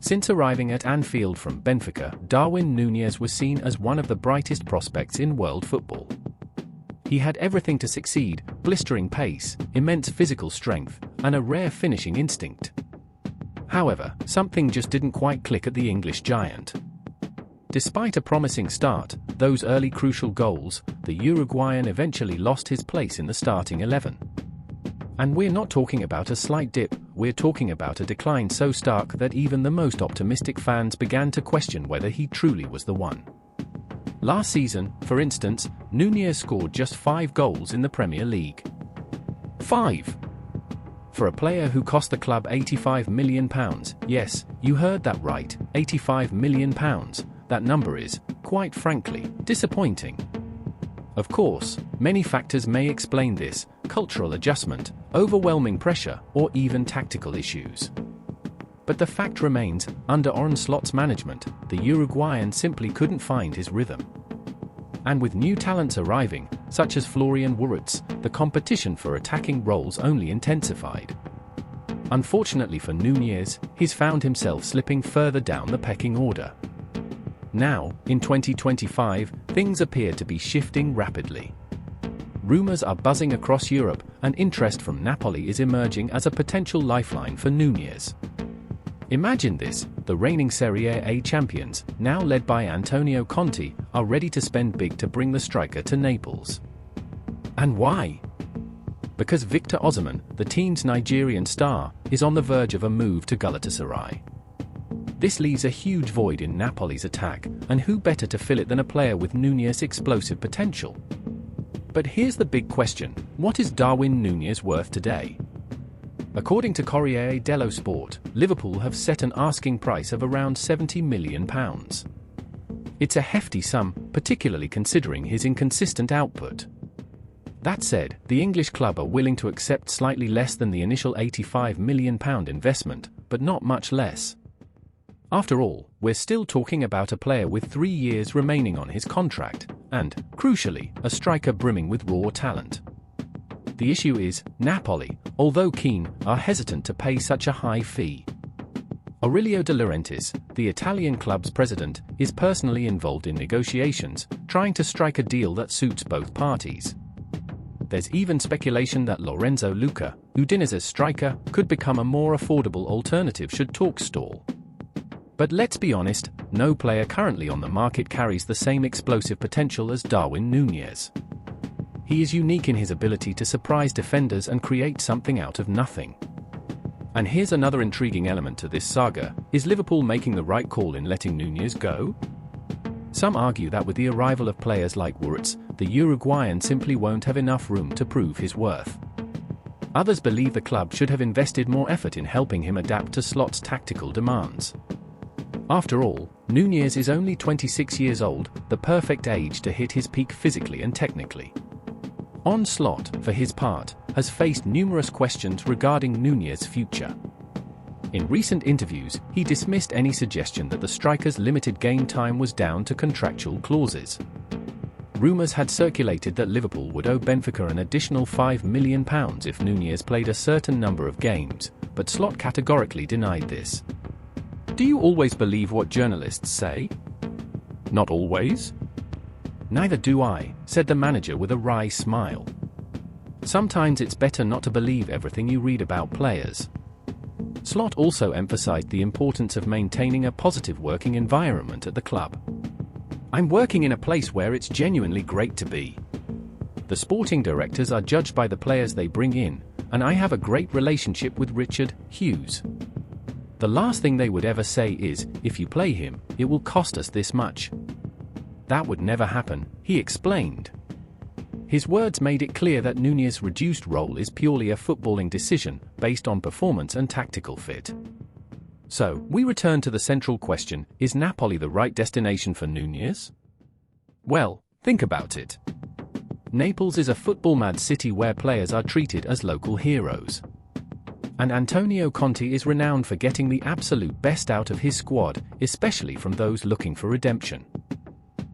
Since arriving at Anfield from Benfica, Darwin Nunez was seen as one of the brightest prospects in world football. He had everything to succeed: blistering pace, immense physical strength, and a rare finishing instinct. However, something just didn't quite click at the English giant. Despite a promising start, those early crucial goals, the Uruguayan eventually lost his place in the starting 11. And we're not talking about a slight dip, we're talking about a decline so stark that even the most optimistic fans began to question whether he truly was the one. Last season, for instance, Núñez scored just 5 goals in the Premier League. 5! For a player who cost the club £85 million, yes, you heard that right, £85 million, that number is, quite frankly, disappointing. Of course, many factors may explain this: cultural adjustment, overwhelming pressure, or even tactical issues. But the fact remains, under Arne Slot's management, the Uruguayan simply couldn't find his rhythm. And with new talents arriving, such as Florian Wirtz, the competition for attacking roles only intensified. Unfortunately for Núñez, he's found himself slipping further down the pecking order. Now, in 2025, things appear to be shifting rapidly. Rumours are buzzing across Europe, and interest from Napoli is emerging as a potential lifeline for Núñez. Imagine this: the reigning Serie A champions, now led by Antonio Conte, are ready to spend big to bring the striker to Naples. And why? Because Victor Osimhen, the team's Nigerian star, is on the verge of a move to Galatasaray. This leaves a huge void in Napoli's attack, and who better to fill it than a player with Núñez's explosive potential? But here's the big question: what is Darwin Nunez worth today? According to Corriere dello Sport, Liverpool have set an asking price of around £70 million. It's a hefty sum, particularly considering his inconsistent output. That said, the English club are willing to accept slightly less than the initial £85 million investment, but not much less. After all, we're still talking about a player with 3 years remaining on his contract, and, crucially, a striker brimming with raw talent. The issue is, Napoli, although keen, are hesitant to pay such a high fee. Aurelio De Laurentiis, the Italian club's president, is personally involved in negotiations, trying to strike a deal that suits both parties. There's even speculation that Lorenzo Luca, Udinese striker, could become a more affordable alternative should talks stall. But let's be honest, no player currently on the market carries the same explosive potential as Darwin Nunez. He is unique in his ability to surprise defenders and create something out of nothing. And here's another intriguing element to this saga: is Liverpool making the right call in letting Nunez go? Some argue that with the arrival of players like Wirtz, the Uruguayan simply won't have enough room to prove his worth. Others believe the club should have invested more effort in helping him adapt to Slot's tactical demands. After all, Nunez is only 26 years old, the perfect age to hit his peak physically and technically. Arne Slot, for his part, has faced numerous questions regarding Nunez's future. In recent interviews, he dismissed any suggestion that the striker's limited game time was down to contractual clauses. Rumours had circulated that Liverpool would owe Benfica an additional £5 million if Nunez played a certain number of games, but Slot categorically denied this. Do you always believe what journalists say? Not always. Neither do I, said the manager with a wry smile. Sometimes it's better not to believe everything you read about players. Slot also emphasized the importance of maintaining a positive working environment at the club. I'm working in a place where it's genuinely great to be. The sporting directors are judged by the players they bring in, and I have a great relationship with Richard Hughes. The last thing they would ever say is, if you play him, it will cost us this much. That would never happen, he explained. His words made it clear that Nunez's reduced role is purely a footballing decision, based on performance and tactical fit. So, we return to the central question: is Napoli the right destination for Nunez? Well, think about it. Naples is a football-mad city where players are treated as local heroes. And Antonio Conte is renowned for getting the absolute best out of his squad, especially from those looking for redemption.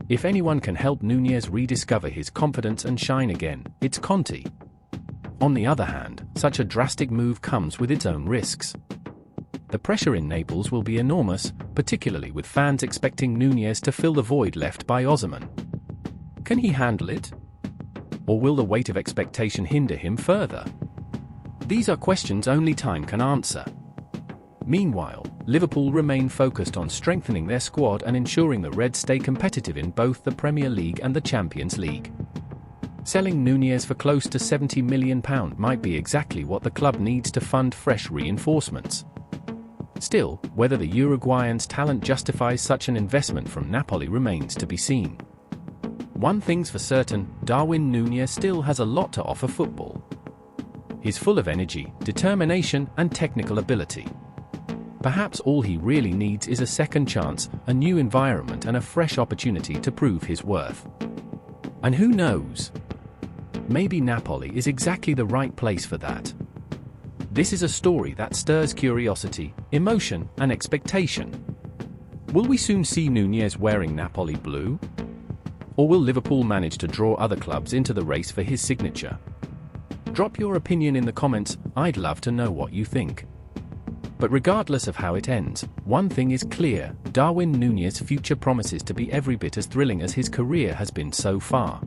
If anyone can help Nunez rediscover his confidence and shine again, it's Conte. On the other hand, such a drastic move comes with its own risks. The pressure in Naples will be enormous, particularly with fans expecting Núñez to fill the void left by Osimhen. Can he handle it? Or will the weight of expectation hinder him further? These are questions only time can answer. Meanwhile, Liverpool remain focused on strengthening their squad and ensuring the Reds stay competitive in both the Premier League and the Champions League. Selling Núñez for close to £70 million might be exactly what the club needs to fund fresh reinforcements. Still, whether the Uruguayan's talent justifies such an investment from Napoli remains to be seen. One thing's for certain, Darwin Nunez still has a lot to offer football. He's full of energy, determination, and technical ability. Perhaps all he really needs is a second chance, a new environment, and a fresh opportunity to prove his worth. And who knows? Maybe Napoli is exactly the right place for that. This is a story that stirs curiosity, emotion, and expectation. Will we soon see Núñez wearing Napoli blue? Or will Liverpool manage to draw other clubs into the race for his signature? Drop your opinion in the comments, I'd love to know what you think. But regardless of how it ends, one thing is clear, Darwin Nunez's future promises to be every bit as thrilling as his career has been so far.